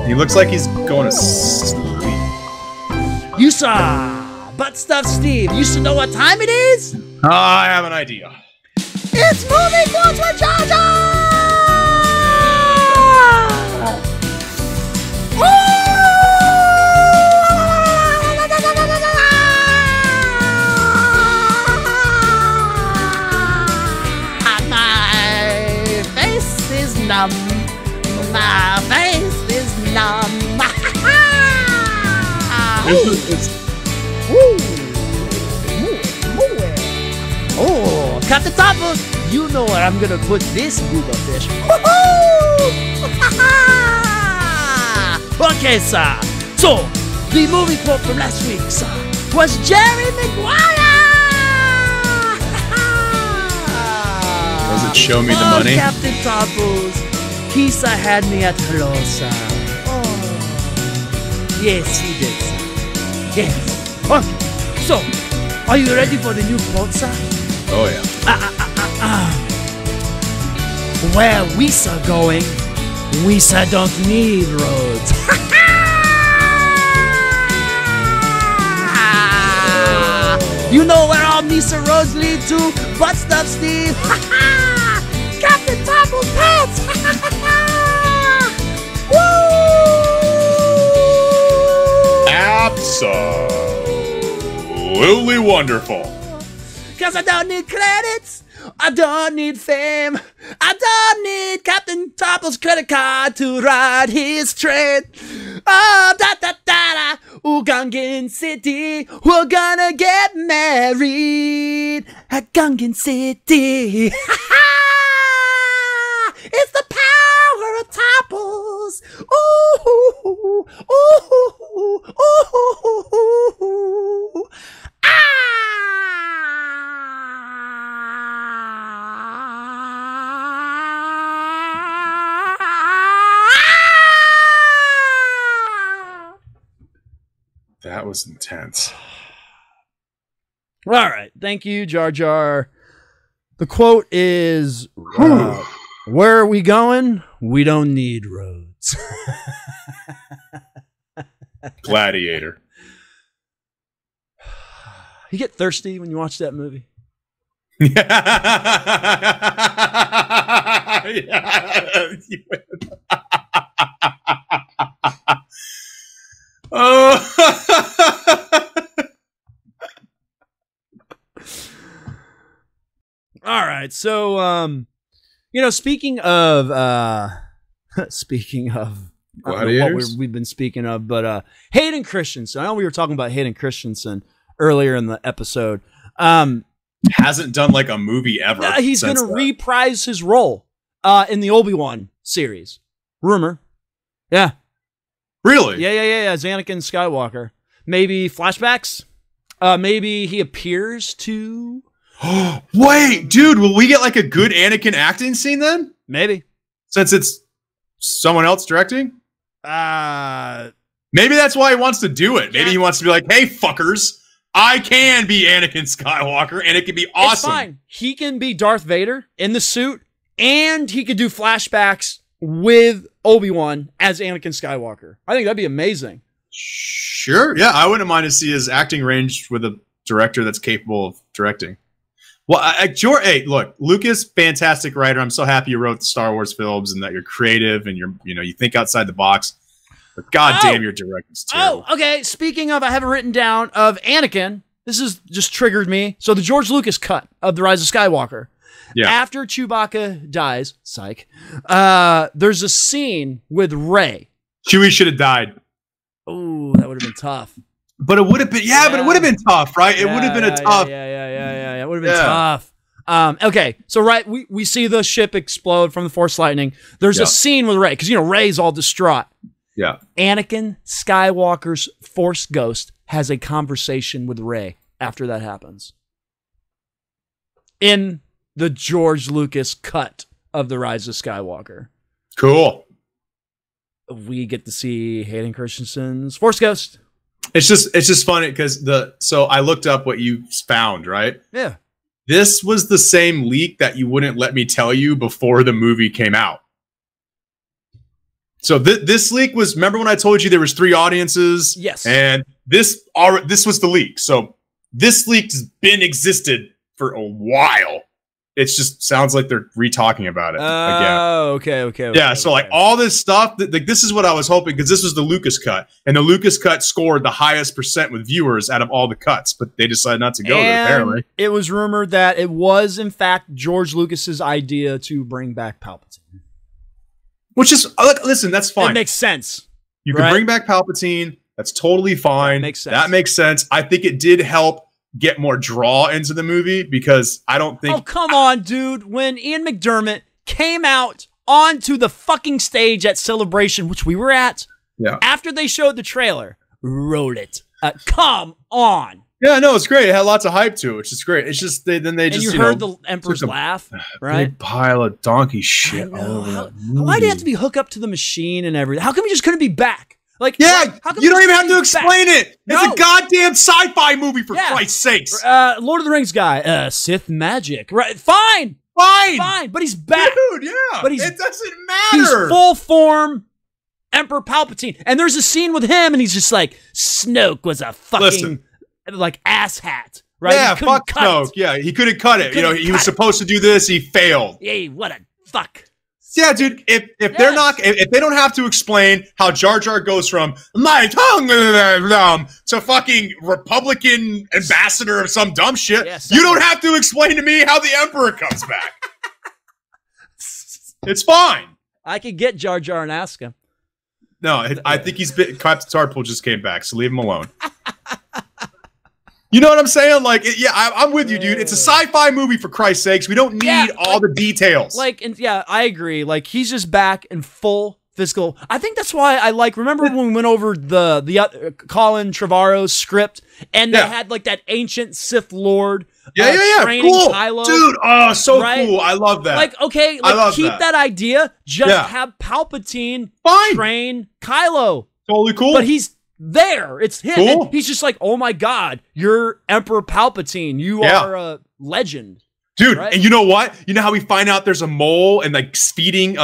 He looks like he's going to sleep. You saw Butt Stuff Steve. You should know what time it is? I have an idea. It's movie quotes with Jar Jar! My face is numb. My face is numb. Oh, Captain Topper, you know where I'm gonna put this goober fish. Okay, sir. So, the movie quote from last week, sir, was Jerry Maguire. Does it show me the money? Captain Topples, Kisa had me at hello, sir. Oh, yes, he did, sir. Yes. Okay. So, are you ready for the new quote, sir? Oh yeah. Where we are going, we don't need roads. You know where all Misa roads lead to? Butt Stuff Steve. Captain Topple's pants. Woo! Absolutely wonderful. Cause I don't need credits. I don't need fame. I don't need Captain Topple's credit card to ride his train. Oh, da-da-da-da. Ugangan City. We're gonna get married at Gungan City. It's the power of Topples. Ooh, ooh, ooh, ooh, ooh. That was intense. All right. Thank you, Jar Jar. The quote is, where are we going? We don't need roads. Gladiator. You get thirsty when you watch that movie? All right, so you know, speaking of what we've been speaking of, but Hayden Christensen. I know we were talking about Hayden Christensen earlier in the episode. Hasn't done like a movie ever. He's going to reprise his role in the Obi-Wan series. Rumor. Yeah. Really? Yeah. As Anakin Skywalker. Maybe flashbacks. Maybe he appears to. Wait, dude, will we get like a good Anakin acting scene then? Maybe. Since it's someone else directing? Maybe that's why he wants to do it. Maybe he wants to be like, hey, fuckers, I can be Anakin Skywalker, and it can be awesome. It's fine. He can be Darth Vader in the suit, and he could do flashbacks with Obi-Wan as Anakin Skywalker. I think that'd be amazing. Sure. Yeah, I wouldn't mind to see his acting range with a director that's capable of directing. Well, hey, look, Lucas, fantastic writer. I'm so happy you wrote the Star Wars films and that you're creative and you think outside the box. But goddamn, your directing's terrible. Oh, okay. Speaking of, I have it written down of Anakin. This has just triggered me. So the George Lucas cut of The Rise of Skywalker. Yeah. After Chewbacca dies, psych, there's a scene with Rey. Chewie should have died. Oh, that would have been tough. But it would have been, but it would have been tough, right? It would have been a tough. Yeah. It would have been tough. Okay, so we see the ship explode from the Force lightning. There's a scene with Rey, because Rey's all distraught. Yeah. Anakin Skywalker's Force ghost has a conversation with Rey after that happens. In the George Lucas cut of The Rise of Skywalker. Cool. We get to see Hayden Christensen's Force ghost. It's just funny because so I looked up what you found, right? Yeah. This was the same leak that you wouldn't let me tell you before the movie came out. So this leak was, remember when I told you there was 3 audiences? Yes. And this was the leak. So this leak's been existed for a while. It just sounds like they're re-talking about it again. Oh, okay. Yeah, so like all this stuff, like this is what I was hoping, because this was the Lucas cut, and the Lucas cut scored the highest % with viewers out of all the cuts, but they decided not to go there, apparently. It was rumored that it was, in fact, George Lucas's idea to bring back Palpatine. Which is, listen, that's fine. It makes sense. You can bring back Palpatine. That's totally fine. That makes sense. That makes sense. I think it did help get more draw into the movie, because I don't think... Oh, come on, dude. When Ian McDermott came out onto the fucking stage at Celebration, which we were at, after they showed the trailer, roll it. Come on. Yeah, no, it's great. It had lots of hype to it, which is great. It's just, then they just, you heard the Emperor's laugh, right? Big pile of donkey shit all over that movie. Why do you have to be hooked up to the machine and everything? How come you just couldn't be back? Like, yeah, you don't even have to explain it. No. It's a goddamn sci-fi movie, for Christ's sakes. Lord of the Rings guy, Sith magic, right? Fine, but he's back, dude. Yeah, but it doesn't matter. He's full form Emperor Palpatine, and there's a scene with him, and he's just like, Snoke was a fucking like asshat, right? Yeah, fuck Snoke. Yeah, he couldn't cut it. He was supposed to do this, he failed. Hey, what a fuck. Yeah, dude, if they're not, if they don't have to explain how Jar Jar goes from my tongue to fucking Republican ambassador of some dumb shit, you don't have to explain to me how the Emperor comes back. It's fine. I could get Jar Jar and ask him. No, I think Captain Tarpool just came back, so leave him alone. You know what I'm saying? Like, I'm with you, dude. It's a sci-fi movie, for Christ's sakes. We don't need all the details. I agree. Like, he's just back in full physical. I think that's why I remember when we went over the Colin Trevorrow's script, and they had like that ancient Sith Lord training cool. Kylo. Dude, so cool. I love that. Like, okay, keep that idea. Just have Palpatine train Kylo. Totally cool. But he's there. It's him. Cool. And he's just like, oh my God, you're Emperor Palpatine. You are a legend. Dude, and you know what? You know how we find out there's a mole and like feeding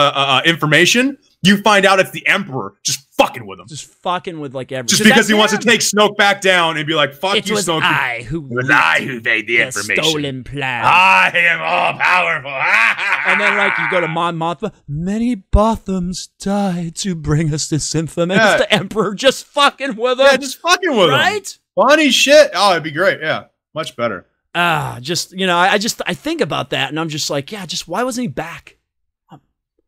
information? You find out it's the Emperor just fucking with him. Just fucking with like everything. Just because he wants to take Snoke back down and be like, fuck you, Snoke. It was I who made the information. Stolen plan. I am all powerful. And then like you go to Mon Mothma. Many Bothams died to bring us this infamy. It's the Emperor just fucking with him. Yeah, just fucking with him. Right? Funny shit. Oh, it'd be great. Yeah, much better. I think about that and I'm just like, why wasn't he back?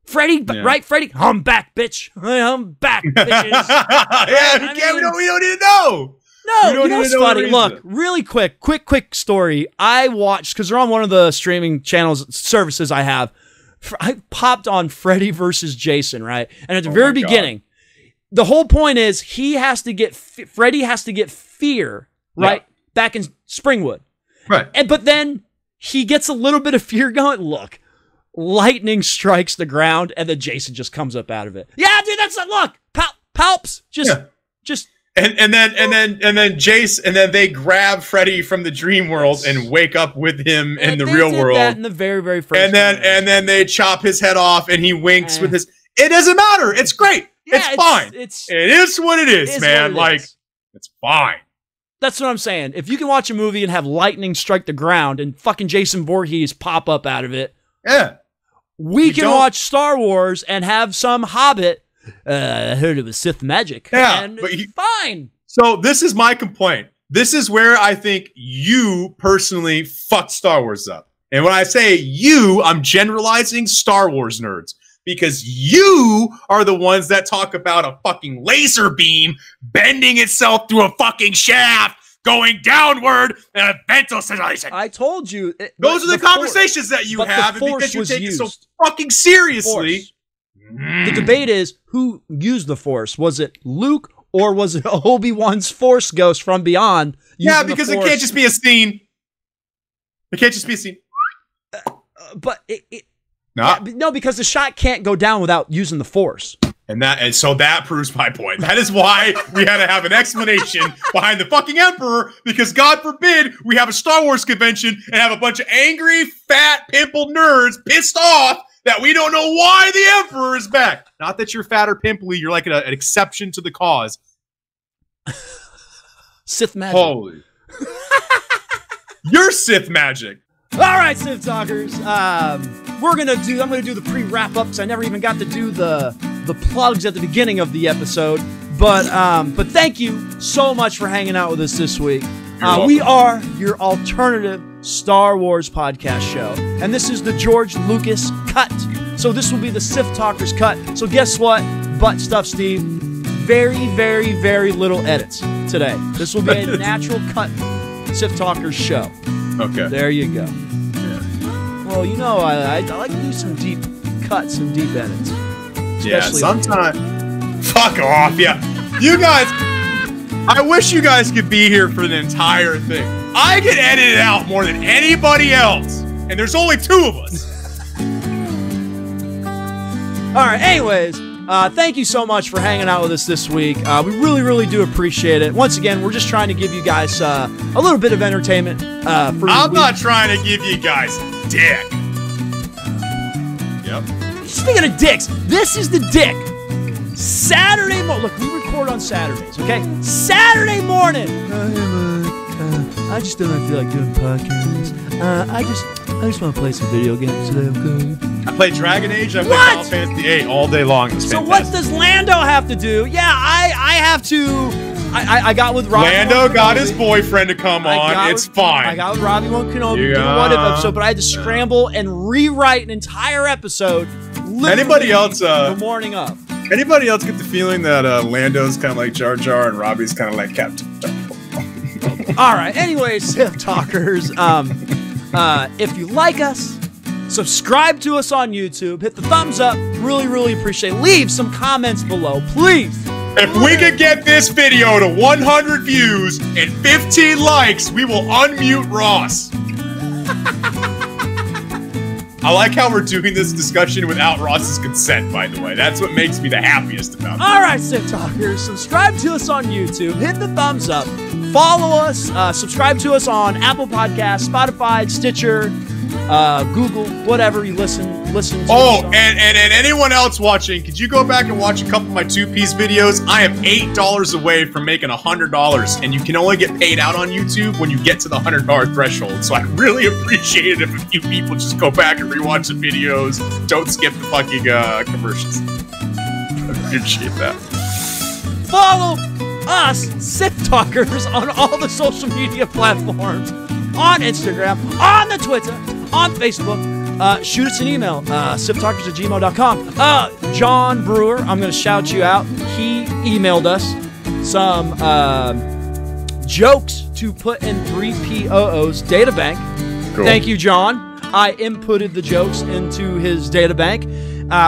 Freddie, right? Freddie, I'm back, bitch. I'm back, bitches. We don't even know. No, you know what's funny? Look, really quick story. I watched, because they're on one of the streaming channels, services I have. I popped on Freddy versus Jason, right? And at the very beginning, the whole point is Freddy has to get fear, right? Back in Springwood. Right. But then he gets a little bit of fear going. Look. Lightning strikes the ground, and then Jason just comes up out of it. Yeah, dude, that's it. Look, Palps, and then Jace, and then they grab Freddy from the dream world and wake up with him in the real world. That in the very first. And then they chop his head off, and he winks with his. It doesn't matter. It's great. It's fine. It is what it is, man. It's fine. That's what I'm saying. If you can watch a movie and have lightning strike the ground and fucking Jason Voorhees pop up out of it, we can watch Star Wars and have some Hobbit. I heard it was Sith magic. Yeah, and fine. So this is my complaint. This is where I think you personally fucked Star Wars up. And when I say you, I'm generalizing Star Wars nerds. Because you are the ones that talk about a fucking laser beam bending itself through a fucking shaft going downward and event oscillation. I told you. Those are the conversations that you have, and because you take it so fucking seriously. The debate is, who used the Force? Was it Luke, or was it Obi-Wan's Force ghost from beyond? Yeah, because it can't just be a scene. It can't just be a scene. No, because the shot can't go down without using the Force. And so that proves my point. That is why we had to have an explanation behind the fucking Emperor, because God forbid we have a Star Wars convention and have a bunch of angry, fat, pimpled nerds pissed off that we don't know why the Emperor is back. Not that you're fat or pimply, you're like an exception to the cause. Sith magic. Holy. You're Sith magic. All right, Sith Talkers. I'm gonna do the pre-wrap up because I never even got to do the plugs at the beginning of the episode. But thank you so much for hanging out with us this week. We are your alternative Star Wars podcast show, and this is the George Lucas cut. So this will be the Sith Talkers cut. So guess what? Butt stuff, Steve. Very, very, very little edits today. This will be a natural cut Sith Talkers show. Okay. There you go. Yeah. Well, you know, I like to do some deep cuts and deep edits. Yeah, sometimes. Fuck off, yeah. You guys, I wish you guys could be here for the entire thing. I can edit it out more than anybody else, and there's only 2 of us. All right, anyways, thank you so much for hanging out with us this week. We really, really do appreciate it. Once again, we're just trying to give you guys a little bit of entertainment. I'm not trying to give you guys dick. Yep. Speaking of dicks, this is the dick. Saturday morning. Look, we record on Saturdays, okay? Saturday morning. I just don't feel like doing podcasts. I just want to play some video games today, okay? I play Dragon Age, I play Final Fantasy 8 all day long. So what does Lando have to do? Yeah, I have to. I got with Robbie. Lando got his boyfriend to come on. It's fine. I got with Robbie Kenobi. What episode? But I had to scramble and rewrite an entire episode. Anybody else? The morning up. Anybody else get the feeling that Lando's kind of like Jar Jar and Robbie's kind of like Captain? All right. Anyways, Sith Talkers. If you like us, subscribe to us on YouTube. Hit the thumbs up. Really, really appreciate it. Leave some comments below, please. If we could get this video to 100 views and 15 likes, we will unmute Ross. I like how we're doing this discussion without Ross's consent, by the way. That's what makes me the happiest about it. All right, Sith Talkers, subscribe to us on YouTube. Hit the thumbs up. Follow us. Subscribe to us on Apple Podcasts, Spotify, Sticher, Google, whatever you listen to. Oh, and anyone else watching, could you go back and watch a couple of my 2-piece videos? I am $8 away from making $100, and you can only get paid out on YouTube when you get to the $100 threshold. So I really appreciate it if a few people just go back and rewatch the videos. Don't skip the fucking commercials. I appreciate that. Follow us, Sith Talkers, on all the social media platforms. On Instagram, on the Twitter, on Facebook. Shoot us an email, sithtalkers@gmail.com. John Brewer, I'm going to shout you out. He emailed us some jokes to put in 3POO's databank. Cool. Thank you, John. I inputted the jokes into his databank,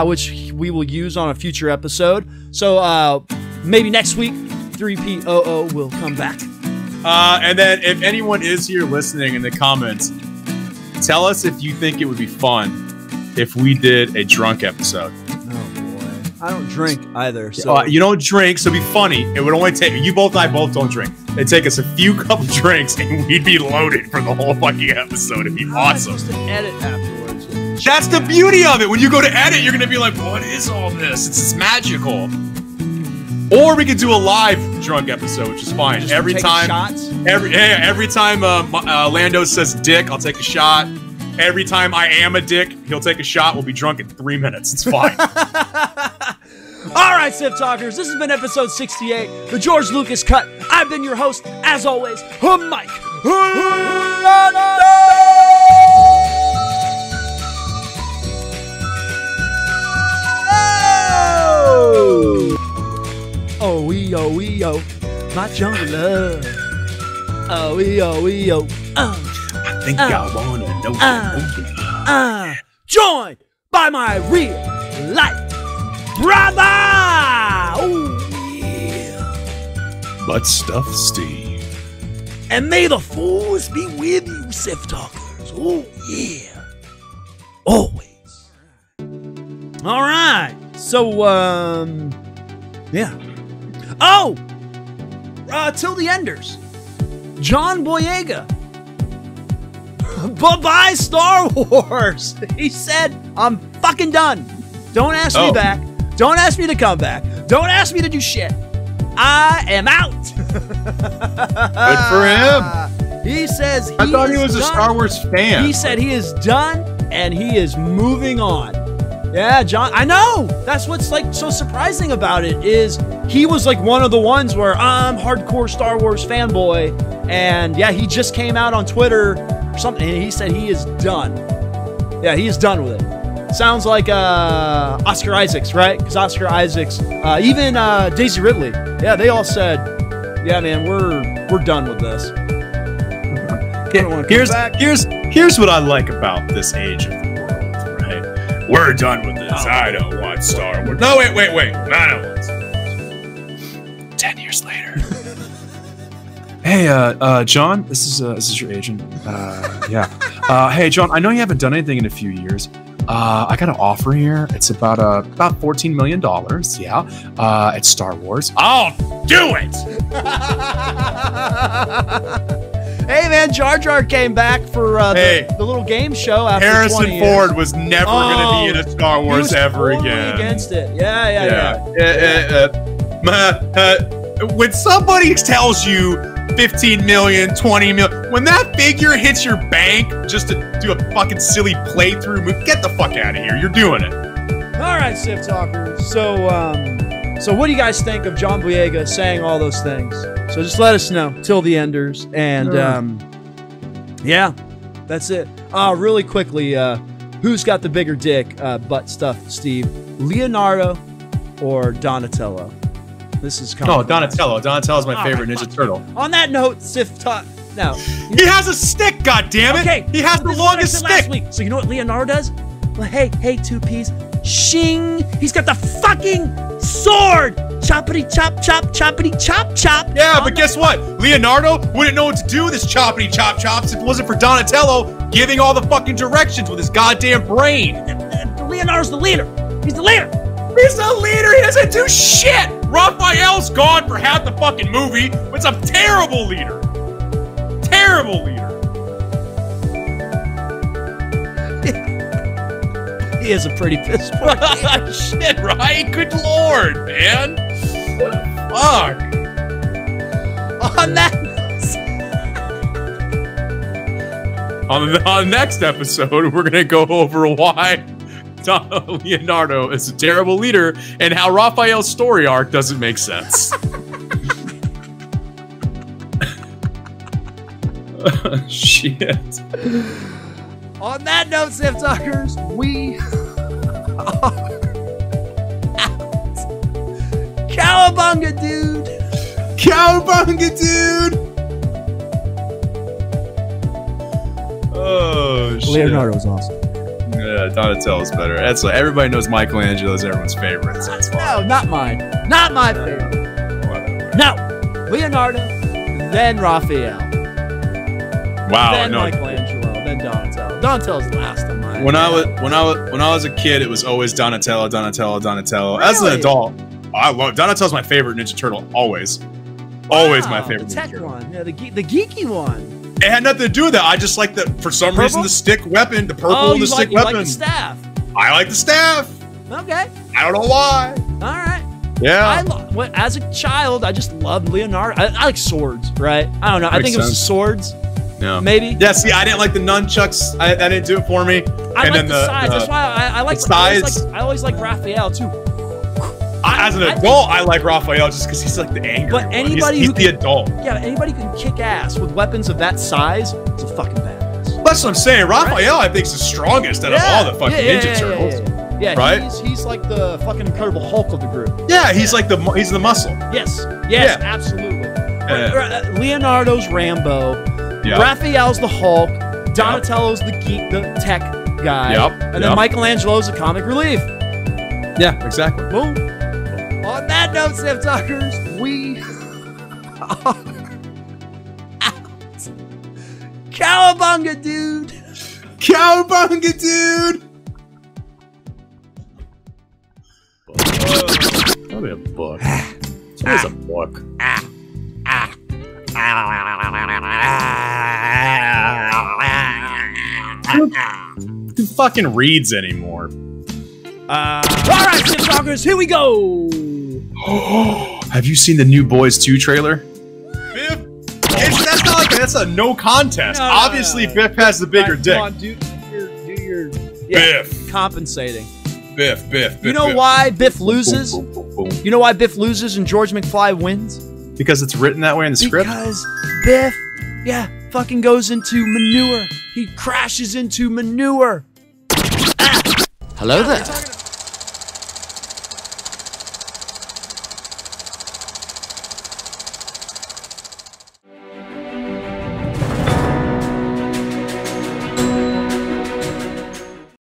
which we will use on a future episode. So maybe next week, 3POO will come back. And then if anyone is here listening in the comments, tell us if you think it would be fun if we did a drunk episode. Oh boy, I don't drink either. So you don't drink, so it'd be funny. It would only take you both. I both don't drink. It'd take us a few couple drinks, and we'd be loaded for the whole fucking episode. It'd be awesome. I'm supposed to edit afterwards. That's the beauty of it. When you go to edit, you're gonna be like, "What is all this? It's magical." Or we could do a live drunk episode, which is fine. Just every time, shots? every time Lando says "dick," I'll take a shot. Every time I am a dick, he'll take a shot. We'll be drunk in 3 minutes. It's fine. All right, Sith Talkers. This has been episode 68, the George Lucas cut. I've been your host, as always, Mike. Oh, we, oh, my jungle love. Oh. I think I wanna know. Joined by my real life brother. Oh yeah. Butt stuff, Steve. And may the force be with you, Sith Talkers. Oh yeah. Always. All right. So yeah. Oh. Till the Enders. John Boyega. Bye-bye, Star Wars. He said, I'm fucking done. Don't ask me back. Don't ask me to come back. Don't ask me to do shit. I am out. Good for him. He says I thought he was a Star Wars fan. He said he is done and he is moving on. Yeah, John, I know. That's what's like so surprising about it is he was like one of the ones where I'm hardcore Star Wars fanboy. And yeah, he just came out on Twitter or something and he said he is done. Yeah, he is done with it. Sounds like Oscar Isaacs, right? Because Oscar Isaacs, even Daisy Ridley, yeah, they all said, yeah, man, we're done with this. Here's what I like about this age of the world, right? We're done with this. I don't want Star Wars. No, wait. I don't want Star Wars. 10 years later. Hey, John, this is your agent. Yeah. Hey, John, I know you haven't done anything in a few years. I got an offer here. It's about $14 million. Yeah. It's Star Wars. I'll do it. Hey, man, Jar Jar came back for the little game show after Harrison 20 years. Ford was never going to be in a Star Wars ever totally again. Against it. Yeah. When somebody tells you 15 million, 20 million, when that figure hits your bank just to do a fucking silly playthrough move, get the fuck out of here. You're doing it. All right, Sith Talkers. So what do you guys think of John Boyega saying all those things? So just let us know. Till the Enders. And yeah, that's it. Really quickly, who's got the bigger dick butt stuff, Steve? Leonardo or Donatello? This is coming. Oh, Donatello. Donatello's my favorite Ninja Turtle. On that note, Sith Talk. No. He has a stick, goddammit! Okay. He has the longest stick! Last week. So you know what Leonardo does? Well, hey, 2Ps. Shing! He's got the fucking sword! Choppity chop chop, choppity chop chop! Yeah, but guess what? Leonardo wouldn't know what to do with his choppity chop chops if it wasn't for Donatello giving all the fucking directions with his goddamn brain. Leonardo's the leader. He's the leader. He's the leader. He doesn't do shit. Raphael's gone for half the fucking movie. But it's a terrible leader. Terrible leader. He is a pretty piss poor shit, right? Good lord, man. Fuck. On that. On the next episode, we're gonna go over why Leonardo is a terrible leader and how Raphael's story arc doesn't make sense. Shit. On that note, Sith Talkers, we are out. Cowabunga, dude. Cowabunga, dude. Oh, shit. Leonardo's awesome. Yeah, Donatello's better. That's like, everybody knows Michelangelo's everyone's favorite. So it's no, not mine. Not my favorite. Whatever. No, Leonardo, then Raphael. Wow, then no. Michelangelo, then Donatello. Donatello's last on mine. When I was a kid, it was always Donatello. Really? As an adult, I love Donatello's my favorite Ninja Turtle. Always, always my favorite. The tech one, yeah, the geeky one. It had nothing to do with that. I just like for some reason the stick weapon, the purple and the stick weapon. You like the staff. I like the staff. Okay. I don't know why. All right. Yeah. As a child, I just loved Leonardo. I like swords, right? I don't know. I think it was the swords. Yeah. Maybe. Yeah. See, I didn't like the nunchucks. I didn't do it for me. I like the size. That's why I like the size. I always like Raphael too. As an adult, I like Raphael just because he's like the angry one. Anybody he's the adult. Yeah, anybody who can kick ass with weapons of that size is a fucking badass. That's what I'm saying. Raphael, I think, is the strongest out of all the fucking Ninja Turtles. Yeah, right? He's like the fucking Incredible Hulk of the group. Yeah, he's like he's the muscle. Yes, absolutely. Leonardo's Rambo. Yep. Raphael's the Hulk. Donatello's the geek, the tech guy. Yep. And then Michelangelo's the comic relief. Yeah, exactly. Boom. On that note, Sith Talkers, we are out. Cowabunga, dude. Cowabunga, dude. Probably a book. It's always a book. Who fucking reads anymore? Alright, Sith Talkers, here we go! Have you seen the new Boys 2 trailer? Biff? That's not like that's a no contest. No, Obviously, Biff has the bigger dick. Come on, do your Biff. compensating. Biff. You know why Biff loses? You know why Biff loses and George McFly wins? Because it's written that way in the script? Because Biff, fucking goes into manure. He crashes into manure. Hello there.